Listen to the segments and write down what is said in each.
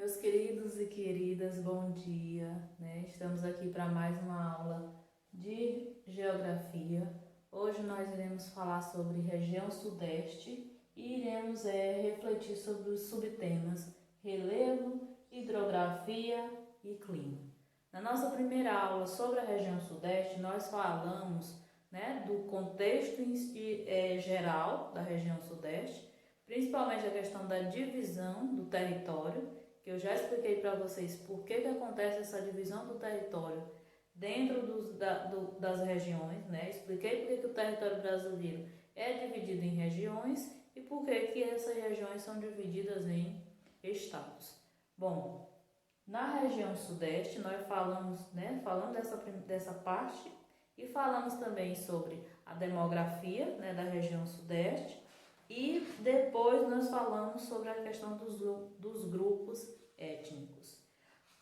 Meus queridos e queridas, bom dia, né? Estamos aqui para mais uma aula de geografia. Hoje nós iremos falar sobre região sudeste e iremos refletir sobre os subtemas relevo, hidrografia e clima. Na nossa primeira aula sobre a região sudeste, nós falamos, né, do contexto geral da região sudeste, principalmente a questão da divisão do território, que eu já expliquei para vocês por que acontece essa divisão do território dentro das regiões, né? Expliquei por que o território brasileiro é dividido em regiões e por que essas regiões são divididas em estados. Bom, na região sudeste nós falamos, né, falando dessa parte e falamos também sobre a demografia, né, da região sudeste. E depois nós falamos sobre a questão dos grupos étnicos.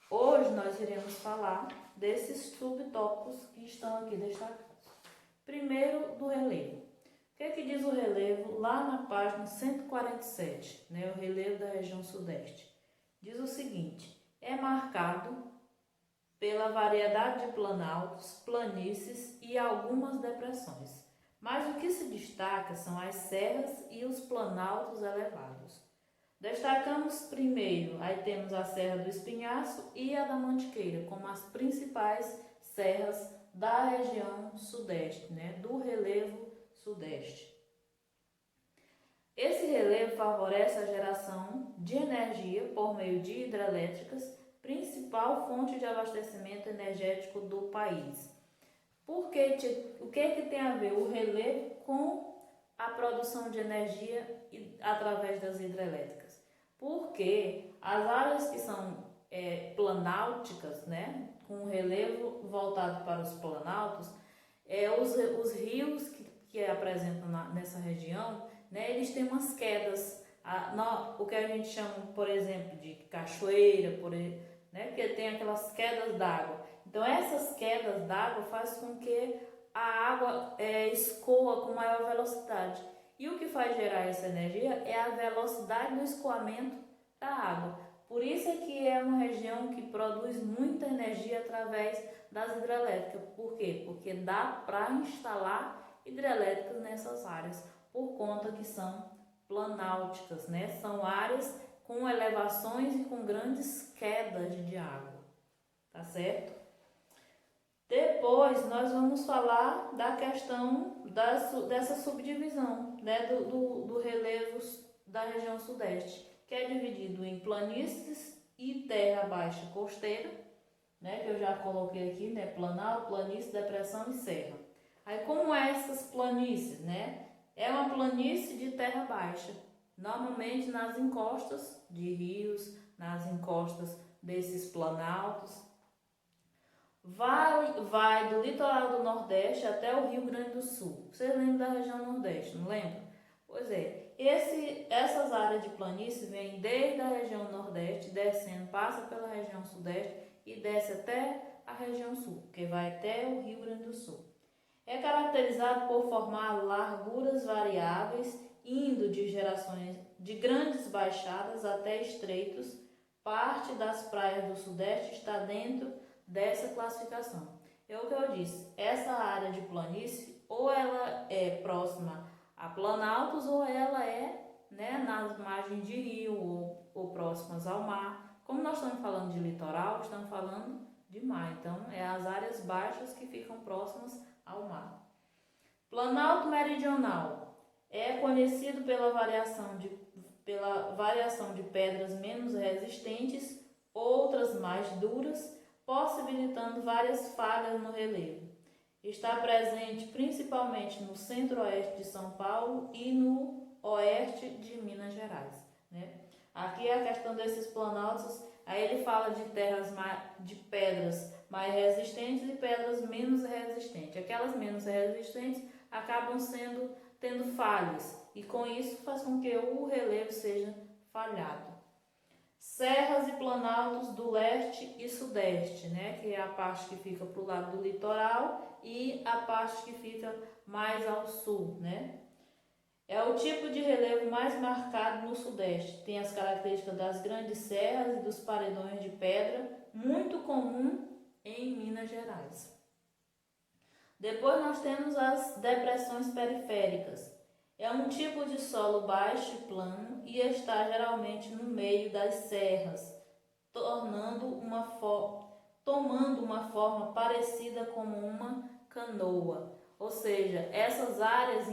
Hoje nós iremos falar desses subtópicos que estão aqui destacados. Primeiro, do relevo. O que diz o relevo lá na página 147, né, o relevo da região sudeste? Diz o seguinte: é marcado pela variedade de planaltos, planícies e algumas depressões. Mas o que se destaca são as serras e os planaltos elevados. Destacamos primeiro, aí temos a Serra do Espinhaço e a da Mantiqueira, como as principais serras da região sudeste, né, do relevo sudeste. Esse relevo favorece a geração de energia por meio de hidrelétricas, principal fonte de abastecimento energético do país. O que tem a ver o relevo com a produção de energia através das hidrelétricas? Porque as áreas que são planálticas, né, com o relevo voltado para os planaltos, os rios que apresentam nessa região, né, eles têm umas quedas, o que a gente chama, por exemplo, de cachoeira, né, que tem aquelas quedas d'água. Então essas quedas d'água fazem com que a água escoa com maior velocidade. E o que faz gerar essa energia é a velocidade do escoamento da água. Por isso é que é uma região que produz muita energia através das hidrelétricas. Por quê? Porque dá para instalar hidrelétricas nessas áreas, por conta que são planálticas, né? São áreas com elevações e com grandes quedas de água, tá certo? Depois nós vamos falar da questão dessa subdivisão, né, do relevo da região sudeste, que é dividido em planícies e terra baixa costeira, né, que eu já coloquei aqui, né, planal, planície, depressão e serra. Aí como é essas planícies, né? É uma planície de terra baixa, normalmente nas encostas de rios, nas encostas desses planaltos. Vai do litoral do Nordeste até o Rio Grande do Sul. Vocês lembram da região Nordeste, não lembram? Pois é, essas áreas de planície vêm desde a região Nordeste, descendo, passa pela região Sudeste e desce até a região Sul, que vai até o Rio Grande do Sul. É caracterizado por formar larguras variáveis, indo de gerações de grandes baixadas até estreitos. Parte das praias do Sudeste está dentro dessa classificação. É o que eu disse, essa área de planície, ou ela é próxima a planaltos, ou ela é, né, nas margens de rio ou próximas ao mar. Como nós estamos falando de litoral, estamos falando de mar, então é as áreas baixas que ficam próximas ao mar. Planalto meridional é conhecido pela variação de pedras menos resistentes, outras mais duras, possibilitando várias falhas no relevo. Está presente principalmente no centro-oeste de São Paulo e no oeste de Minas Gerais, né? Aqui é a questão desses planaltos, aí ele fala de de pedras mais resistentes e pedras menos resistentes. Aquelas menos resistentes acabam tendo falhas e com isso faz com que o relevo seja falhado. Serras e planaltos do leste e sudeste, né, que é a parte que fica para o lado do litoral e a parte que fica mais ao sul, né? É o tipo de relevo mais marcado no Sudeste. Tem as características das grandes serras e dos paredões de pedra, muito comum em Minas Gerais. Depois nós temos as depressões periféricas. É um tipo de solo baixo e plano e está geralmente no meio das serras, tomando uma forma parecida como uma canoa. Ou seja, essas áreas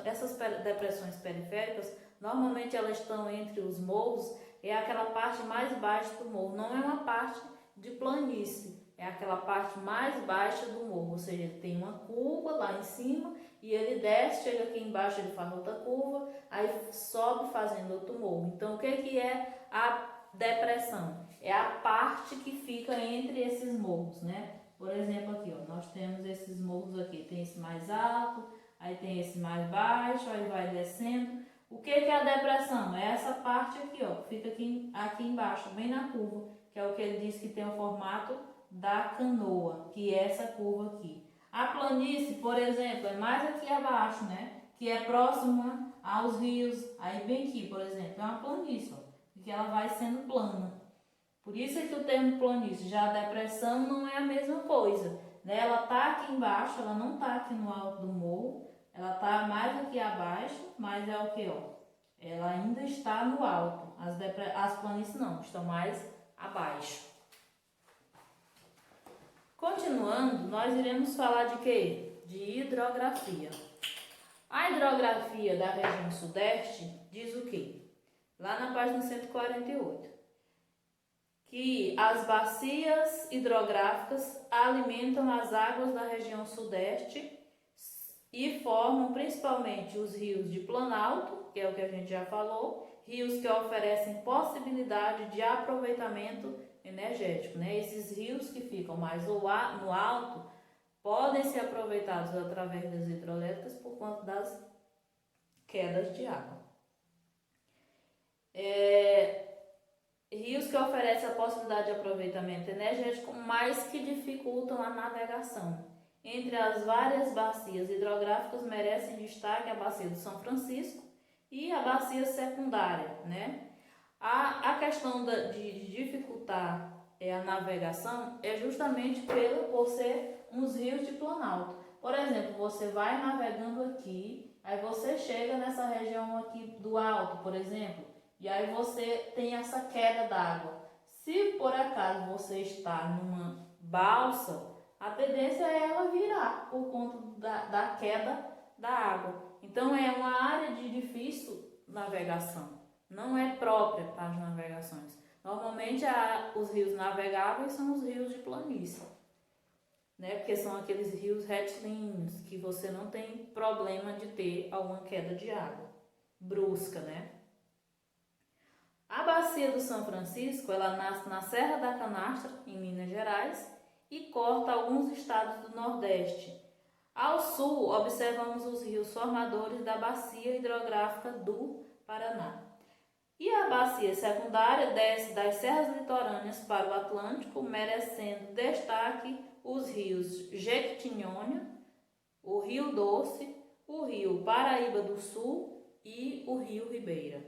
essas depressões periféricas, normalmente elas estão entre os morros, é aquela parte mais baixa do morro, não é uma parte de planície, é aquela parte mais baixa do morro, ou seja, ele tem uma curva lá em cima e ele desce, chega aqui embaixo, ele faz outra curva, aí sobe fazendo outro morro. Então, o que é a depressão? É a parte que fica entre esses morros, né? Por exemplo, aqui, ó, nós temos esses morros aqui, tem esse mais alto, aí tem esse mais baixo, aí vai descendo. O que é a depressão? É essa parte aqui, ó, fica aqui embaixo, bem na curva, que é o que ele diz que tem o formato da canoa, que é essa curva aqui. A planície, por exemplo, é mais aqui abaixo, né? Que é próxima aos rios. Aí bem aqui, por exemplo, é uma planície, ó, porque ela vai sendo plana. Por isso é que o termo planície. Já a depressão não é a mesma coisa, né? Ela tá aqui embaixo, ela não tá aqui no alto do morro, ela tá mais aqui abaixo, mas é o que, ó? Ela ainda está no alto. As planícies não, estão mais abaixo. Continuando, nós iremos falar de quê? De hidrografia. A hidrografia da região sudeste diz o quê? Lá na página 148. Que as bacias hidrográficas alimentam as águas da região sudeste e formam principalmente os rios de planalto, que é o que a gente já falou, rios que oferecem possibilidade de aproveitamento energético, né? Esses rios que ficam mais no alto podem ser aproveitados através das hidrelétricas por conta das quedas de água. Rios que oferecem a possibilidade de aproveitamento energético, mas que dificultam a navegação. Entre as várias bacias hidrográficas merecem destaque a bacia do São Francisco e a bacia secundária, né? A questão de dificultar a navegação é justamente por ser uns rios de planalto. Por exemplo, você vai navegando aqui, aí você chega nessa região aqui do alto, por exemplo, e aí você tem essa queda d'água. Se por acaso você está numa balsa, a tendência é ela virar por conta da queda da água. Então é uma área de difícil navegação. Não é própria para as navegações. Normalmente os rios navegáveis são os rios de planície, né? Porque são aqueles rios retilíneos que você não tem problema de ter alguma queda de água brusca, né? A bacia do São Francisco, ela nasce na Serra da Canastra, em Minas Gerais, e corta alguns estados do Nordeste. Ao sul, observamos os rios formadores da bacia hidrográfica do Paraná. E a bacia secundária desce das serras litorâneas para o Atlântico, merecendo destaque os rios Jequitinhonha, o Rio Doce, o Rio Paraíba do Sul e o Rio Ribeira,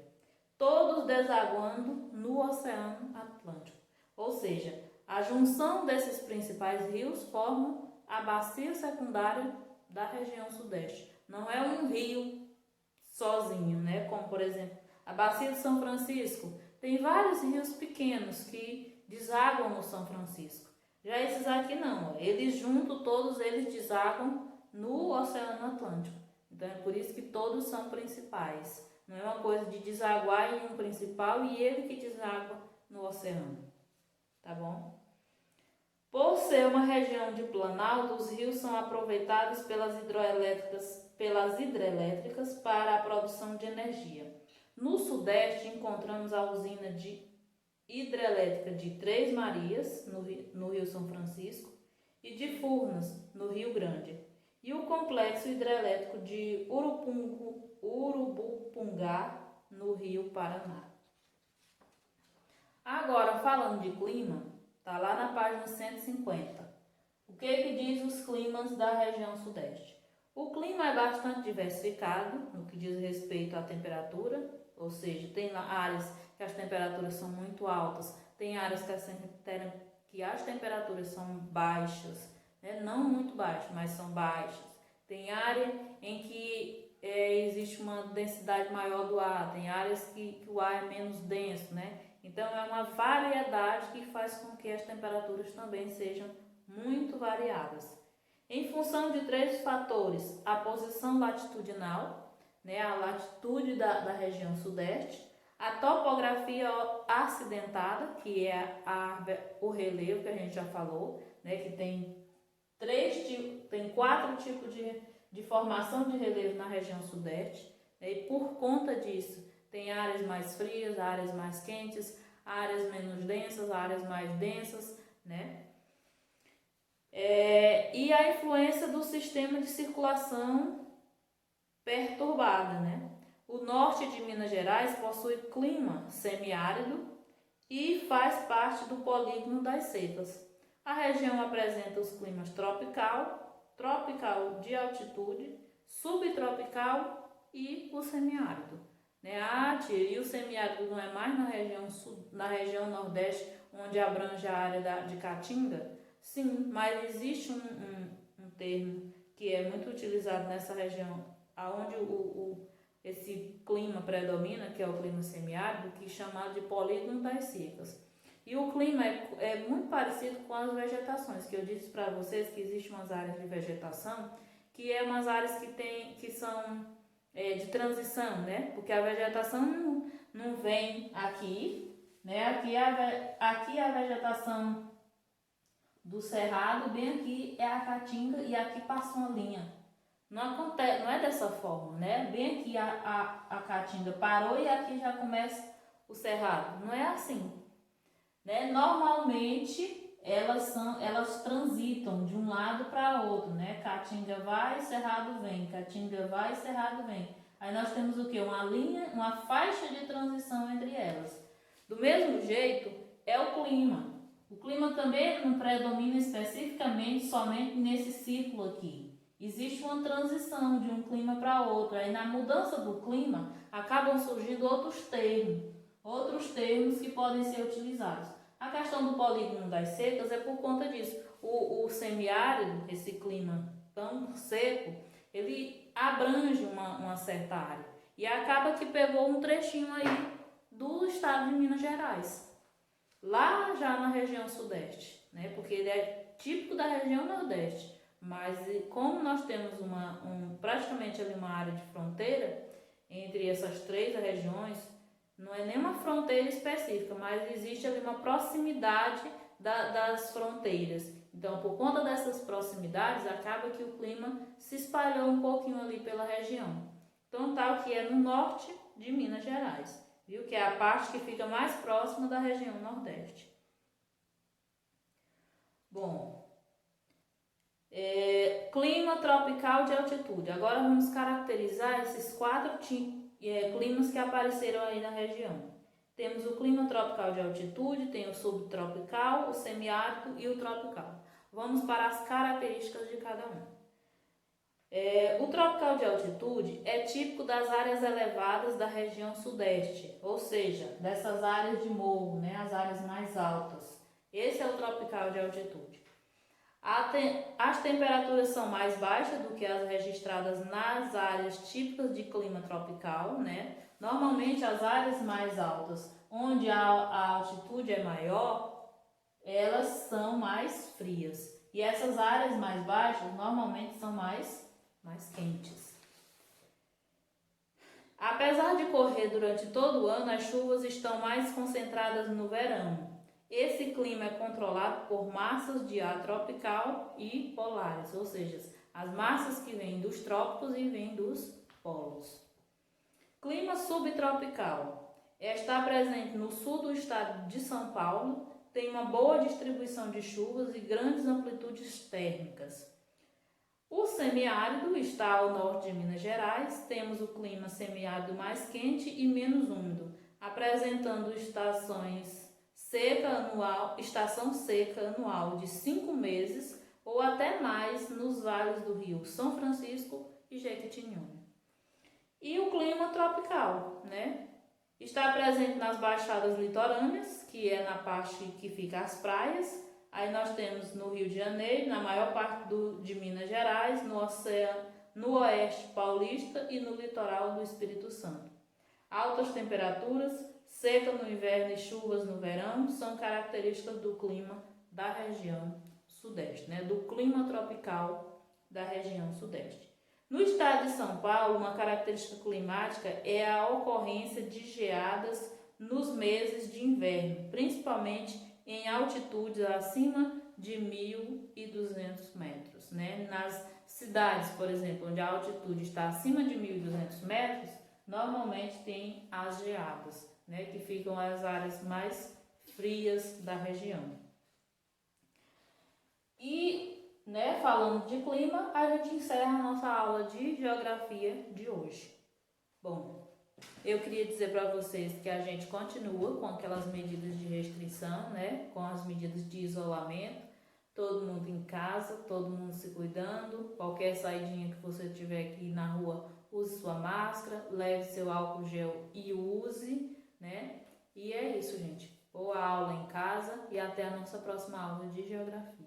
todos desaguando no Oceano Atlântico. Ou seja, a junção desses principais rios forma a bacia secundária da região sudeste. Não é um rio sozinho, né? Como, por exemplo, a bacia do São Francisco. Tem vários rios pequenos que desaguam no São Francisco. Já esses aqui não, eles juntos, todos eles desaguam no Oceano Atlântico. Então é por isso que todos são principais. Não é uma coisa de desaguar em um principal e ele que deságua no oceano. Tá bom? Por ser uma região de planalto, os rios são aproveitados pelas hidrelétricas para a produção de energia. No sudeste encontramos a usina hidrelétrica de Três Marias, no Rio São Francisco, e de Furnas, no Rio Grande, e o complexo hidrelétrico de Urubupungá, no Rio Paraná. Agora, falando de clima, está lá na página 150. O que diz os climas da região sudeste? O clima é bastante diversificado no que diz respeito à temperatura, ou seja, tem áreas que as temperaturas são muito altas, tem áreas que as temperaturas são baixas, né? Não muito baixas, mas são baixas. Tem área em que existe uma densidade maior do ar, tem áreas que o ar é menos denso, né? Então é uma variedade que faz com que as temperaturas também sejam muito variadas. Em função de 3 fatores: a posição latitudinal, né, a latitude da região sudeste, a topografia acidentada, que é o relevo que a gente já falou, né, que tem 4 tipos de formação de relevo na região sudeste, né, e por conta disso tem áreas mais frias, áreas mais quentes, áreas menos densas, áreas mais densas, né? E a influência do sistema de circulação perturbada, né? O norte de Minas Gerais possui clima semiárido e faz parte do polígono das secas. A região apresenta os climas tropical, tropical de altitude, subtropical e o semiárido. Né? E o semiárido não é mais na região nordeste, onde abrange a área de Caatinga? Sim, mas existe um termo que é muito utilizado nessa região, onde esse clima predomina, que é o clima semiárido, que é chamado de polígono das secas. E o clima é muito parecido com as vegetações, que eu disse para vocês que existem umas áreas de vegetação, que é umas áreas que são de transição, né? Porque a vegetação não vem aqui, né? Aqui a vegetação do cerrado, bem aqui é a caatinga e aqui passa uma linha. Não acontece, não é dessa forma, né? Bem aqui a caatinga parou e aqui já começa o cerrado. Não é assim, né? Normalmente elas transitam de um lado para outro, né? Caatinga vai, cerrado vem, caatinga vai, cerrado vem. Aí nós temos o que? Uma linha, uma faixa de transição entre elas. Do mesmo jeito é o clima. O clima também não predomina especificamente somente nesse círculo aqui. Existe uma transição de um clima para outro. Aí na mudança do clima acabam surgindo outros termos que podem ser utilizados. A questão do polígono das secas é por conta disso. O semiárido, esse clima tão seco, ele abrange uma certa área. E acaba que pegou um trechinho aí do estado de Minas Gerais. Lá já na região sudeste, né? Porque ele é típico da região nordeste, mas como nós temos praticamente ali uma área de fronteira entre essas 3 regiões, não é nem uma fronteira específica, mas existe ali uma proximidade das fronteiras. Então, por conta dessas proximidades, acaba que o clima se espalhou um pouquinho ali pela região. Então, tal que é no norte de Minas Gerais, viu? Que é a parte que fica mais próxima da região nordeste. Bom, clima tropical de altitude. Agora vamos caracterizar esses 4 climas que apareceram aí na região. Temos o clima tropical de altitude, tem o subtropical, o semiárido e o tropical. Vamos para as características de cada um. O tropical de altitude é típico das áreas elevadas da região sudeste, ou seja, dessas áreas de morro, né, as áreas mais altas. Esse é o tropical de altitude. As temperaturas são mais baixas do que as registradas nas áreas típicas de clima tropical, né? Normalmente as áreas mais altas, onde a altitude é maior, elas são mais frias. E essas áreas mais baixas normalmente são mais quentes. Apesar de correr durante todo o ano, as chuvas estão mais concentradas no verão. Esse clima é controlado por massas de ar tropical e polares, ou seja, as massas que vêm dos trópicos e vêm dos polos. Clima subtropical. Está presente no sul do estado de São Paulo, tem uma boa distribuição de chuvas e grandes amplitudes térmicas. O semiárido está ao norte de Minas Gerais, temos o clima semiárido mais quente e menos úmido, apresentando estação seca anual de 5 meses, ou até mais nos vales do rio São Francisco e Jequitinhonha. E o clima tropical, né? Está presente nas baixadas litorâneas, que é na parte que fica as praias. Aí nós temos no Rio de Janeiro, na maior parte de Minas Gerais, no oeste paulista e no litoral do Espírito Santo. Altas temperaturas, seca no inverno e chuvas no verão são características do clima da região sudeste, né? Do clima tropical da região sudeste. No estado de São Paulo, uma característica climática é a ocorrência de geadas nos meses de inverno, principalmente em altitudes acima de 1.200 metros. Né? Nas cidades, por exemplo, onde a altitude está acima de 1.200 metros, normalmente tem as geadas, né? Que ficam as áreas mais frias da região. E, né, falando de clima, a gente encerra a nossa aula de geografia de hoje. Bom, eu queria dizer para vocês que a gente continua com aquelas medidas de restrição, né, com as medidas de isolamento, todo mundo em casa, todo mundo se cuidando, qualquer saidinha que você tiver aqui na rua, use sua máscara, leve seu álcool gel e use, né, e é isso, gente. Boa aula em casa e até a nossa próxima aula de geografia.